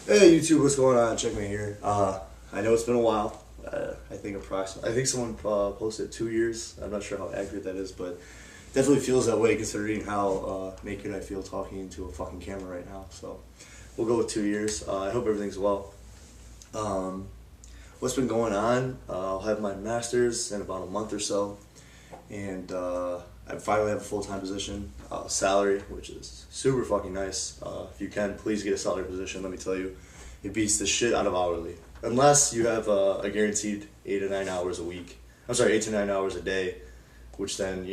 Hey YouTube, what's going on? Check me here. I know it's been a while. I think someone posted 2 years. I'm not sure how accurate that is, but definitely feels that way considering how naked I feel talking into a fucking camera right now. So we'll go with 2 years. I hope everything's well. Um, what's been going on? I'll have my master's in about a month or so, and I finally have a full-time position, salary, which is super fucking nice. If you can, please get a salary position. Let me tell you, it beats the shit out of hourly. Unless you have a guaranteed 8 to 9 hours a week. I'm sorry, 8 to 9 hours a day, which then,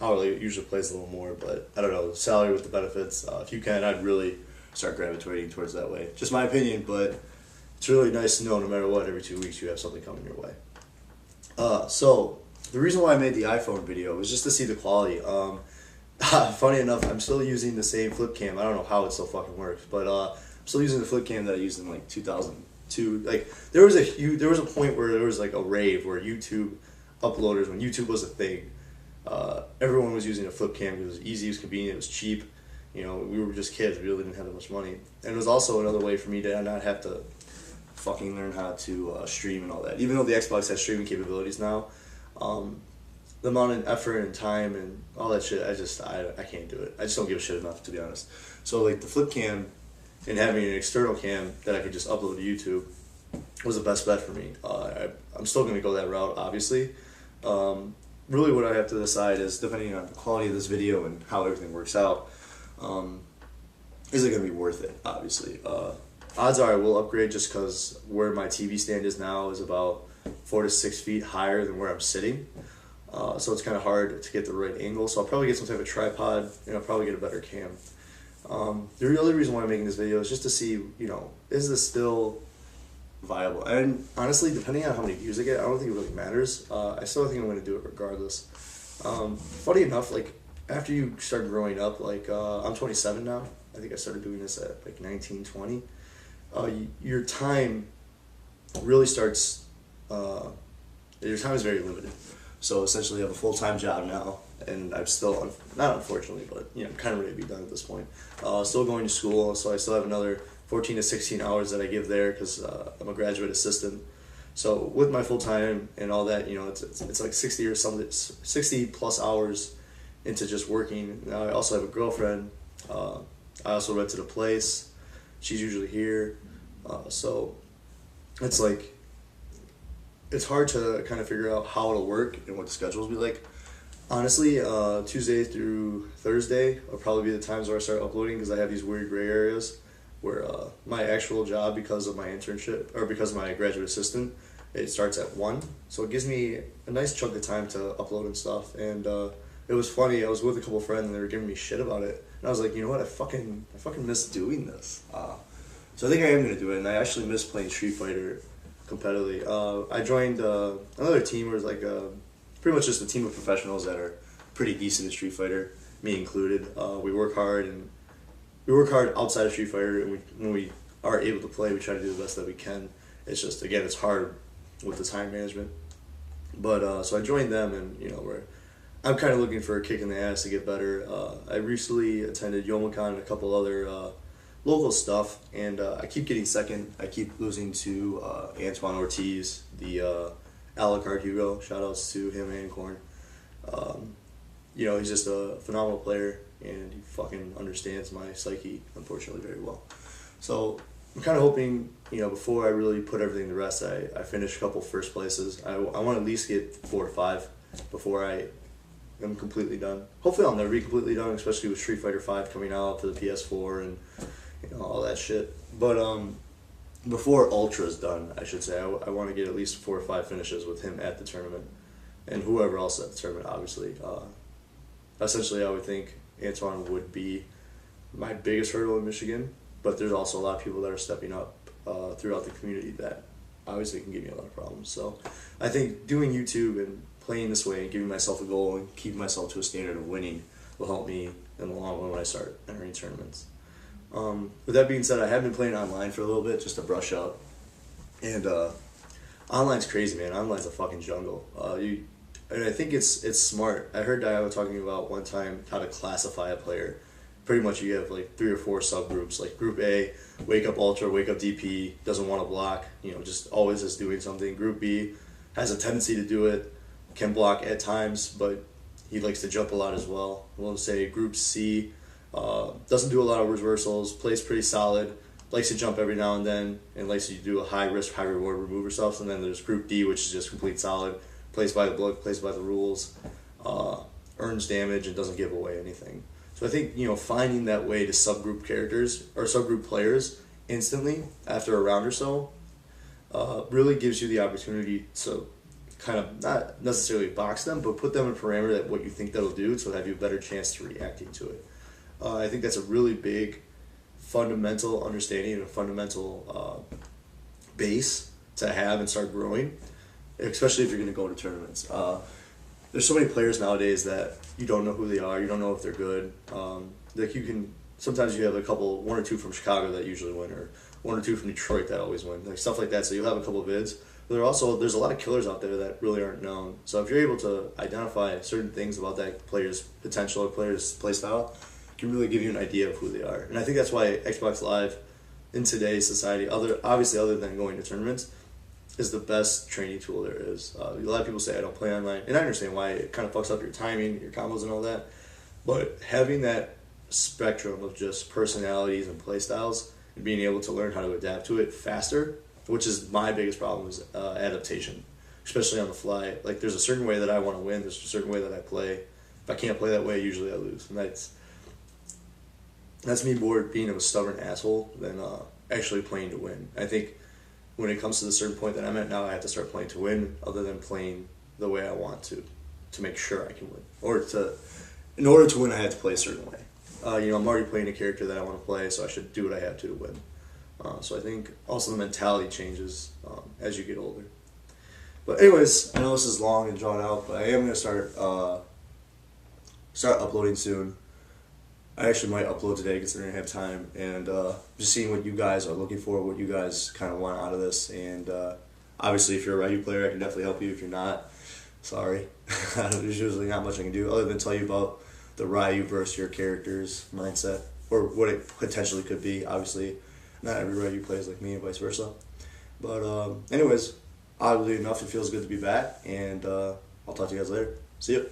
hourly usually plays a little more. But I don't know, salary with the benefits. If you can, I'd really start gravitating towards that way. Just my opinion, but it's really nice to know no matter what, every 2 weeks you have something coming your way. So the reason why I made the iPhone video was just to see the quality. Funny enough, I'm still using the same flip cam. I don't know how it still fucking works, but I'm still using the flip cam that I used in like 2002. Like there was a point where there was like a rave where YouTube uploaders, when YouTube was a thing, everyone was using a flip cam because it was easy, it was convenient, it was cheap. We were just kids. We really didn't have that much money, and it was also another way for me to not have to fucking learn how to stream and all that. Even though the Xbox has streaming capabilities now, the amount of effort and time and all that shit, I can't do it. I just don't give a shit enough, to be honest. So like the flip cam and having an external cam that I could just upload to YouTube was the best bet for me. I'm still going to go that route, obviously. Really what I have to decide is, depending on the quality of this video and how everything works out, is it going to be worth it, obviously. Odds are I will upgrade just because where my TV stand is now is about 4 to 6 feet higher than where I'm sitting. So it's kind of hard to get the right angle. So I'll probably get some type of tripod, and I'll probably get a better cam. The only reason why I'm making this video is just to see, is this still viable? And honestly, depending on how many views I get, I don't think it really matters. I still think I'm going to do it regardless. Funny enough, like after you start growing up, like I'm 27 now. I think I started doing this at like 19, 20. Your time really starts, your time is very limited. So essentially I have a full-time job now, and I'm still, not unfortunately, but I'm kind of ready to be done at this point. Still going to school, so I still have another 14 to 16 hours that I give there because I'm a graduate assistant. So with my full-time and all that, it's like 60 or something, 60 plus hours into just working. Now I also have a girlfriend. I also rented a place. She's usually here. So it's like, it's hard to kind of figure out how it'll work and what the schedule will be like. Honestly, Tuesday through Thursday will probably be the times where I start uploading, because I have these weird gray areas where my actual job, because of my internship, or because of my graduate assistant, it starts at 1. So it gives me a nice chunk of time to upload and stuff. And it was funny, I was with a couple of friends and they were giving me shit about it. And I was like, you know what, I fucking miss doing this. So I think I am going to do it, and I actually miss playing Street Fighter competitively. I joined another team where it's like pretty much just a team of professionals that are pretty decent at Street Fighter, me included. We work hard outside of Street Fighter, and when we are able to play, we try to do the best that we can. It's just, again, it's hard with the time management. But so I joined them, and I'm kind of looking for a kick in the ass to get better. I recently attended Youmacon and a couple other local stuff, and I keep getting second. I keep losing to Antoine Ortiz, the Alucard Hugo. Shout outs to him and Korn. He's just a phenomenal player, and he fucking understands my psyche, unfortunately, very well. So I'm kind of hoping, before I really put everything to rest, I finish a couple first places. I want to at least get 4 or 5 before I am completely done. Hopefully I'll never be completely done, especially with Street Fighter V coming out for the PS4 and all that shit. But before Ultra's done, I should say, I want to get at least 4 or 5 finishes with him at the tournament, and whoever else at the tournament, obviously. Essentially, I would think Antoine would be my biggest hurdle in Michigan, but there's also a lot of people that are stepping up throughout the community that obviously can give me a lot of problems. So I think doing YouTube and playing this way and giving myself a goal and keeping myself to a standard of winning will help me in the long run when I start entering tournaments. With that being said, I have been playing online for a little bit just to brush up, and online's crazy, man. Online's a fucking jungle. And I think it's smart. I heard Diallo talking about one time how to classify a player, pretty much you have like 3 or 4 subgroups. Like Group A, wake up ultra, wake up DP, doesn't want to block, just always is doing something. Group B has a tendency to do it, can block at times, but he likes to jump a lot as well. We'll say Group C doesn't do a lot of reversals, plays pretty solid, likes to jump every now and then, and likes to do a high risk, high reward remove herself. And then there's Group D, which is just complete solid, plays by the book, plays by the rules, earns damage, and doesn't give away anything. So I think, finding that way to subgroup characters or subgroup players instantly after a round or so really gives you the opportunity to kind of not necessarily box them, but put them in parameter that what you think that'll do, so have you a better chance to reacting to it. I think that's a really big fundamental understanding and a fundamental base to have and start growing, especially if you're going to go into tournaments. There's so many players nowadays that you don't know who they are, you don't know if they're good. Like sometimes you have one or two from Chicago that usually win, or 1 or 2 from Detroit that always win, like stuff like that. So you'll have a couple of vids. But there's a lot of killers out there that really aren't known. So if you're able to identify certain things about that player's potential or player's play style, it can really give you an idea of who they are. And I think that's why Xbox Live in today's society, other than going to tournaments, is the best training tool there is. A lot of people say I don't play online, and I understand why. It kind of fucks up your timing, your combos, and all that. But having that spectrum of just personalities and play styles and being able to learn how to adapt to it faster, which is my biggest problem, is adaptation, especially on the fly. Like, there's a certain way that I want to win, there's a certain way that I play. If I can't play that way, usually I lose. And that's me more being a stubborn asshole than actually playing to win. I think when it comes to the certain point that I'm at now, I have to start playing to win other than playing the way I want to make sure I can win. In order to win, I have to play a certain way. I'm already playing a character that I want to play, so I should do what I have to win. So I think also the mentality changes as you get older. But anyways, I know this is long and drawn out, but I am going to start uploading soon. I actually might upload today considering I have time, and just seeing what you guys are looking for, what you guys kind of want out of this. And obviously, if you're a Ryu player, I can definitely help you. If you're not, sorry. There's usually not much I can do other than tell you about the Ryu versus your character's mindset, or what it potentially could be. Obviously, not every Ryu plays like me and vice versa. But anyways, oddly enough, it feels good to be back, and I'll talk to you guys later. See ya.